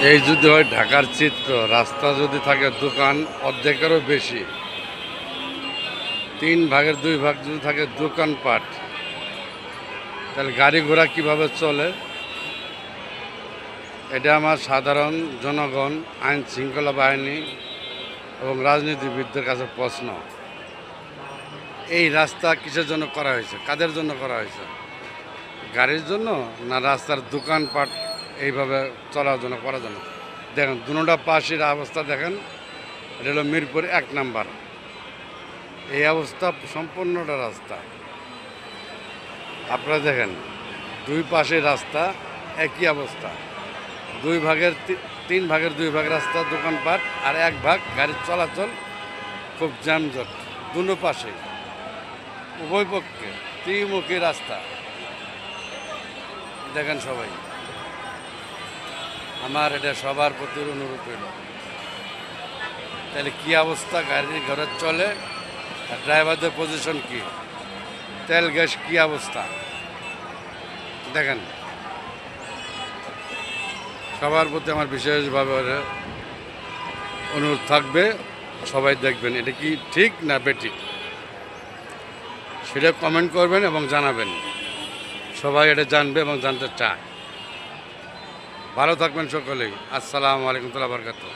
এই যদি হয় ঢাকার চিত্র, রাস্তা যদি থাকে দোকান অর্ধেকেরও বেশি, 3/2 ভাগ যদি থাকে দোকানপাট, তাহলে গাড়ি ঘোড়া কীভাবে চলে? এটা আমার সাধারণ জনগণ, আইন শৃঙ্খলা বাহিনী এবং রাজনীতিবিদদের কাছে প্রশ্ন। এই রাস্তা কিসের জন্য করা হয়েছে, কাদের জন্য করা হয়েছে? গাড়ির জন্য না রাস্তার দোকানপাট এইভাবে চলার জন্য, করার জন্য? দেখেন দুটা পাশের অবস্থা দেখেন, এটা হলো মিরপুর 1 নাম্বার। এই অবস্থা সম্পূর্ণটা রাস্তা আপনারা দেখেন, 2 পাশের রাস্তা একই অবস্থা। 3/2 ভাগ রাস্তা দোকানপাট, আর 1 ভাগ গাড়ির চলাচল, খুব যানজট দুনো পাশে, উভয় পক্ষে ত্রিমুখী রাস্তা। দেখেন সবাই, আমার এটা সবার প্রতি অনুরোধ হইল, তাহলে কী অবস্থা গাড়ি ঘরে চলে, আর ড্রাইভারদের পজিশন কি, তেল গ্যাস কী অবস্থা দেখেন। সবার প্রতি আমার বিশেষভাবে অনুরোধ থাকবে, সবাই দেখবেন এটা কি ঠিক না বেঠিক, সেটা কমেন্ট করবেন এবং জানাবেন। সবাই এটা জানবে এবং জানতে চায়। ভালো থাকবেন সকলেই। আসসালামু আলাইকুম ওয়া রাহমাতুল্লাহি ওয়া বারাকাতুহু।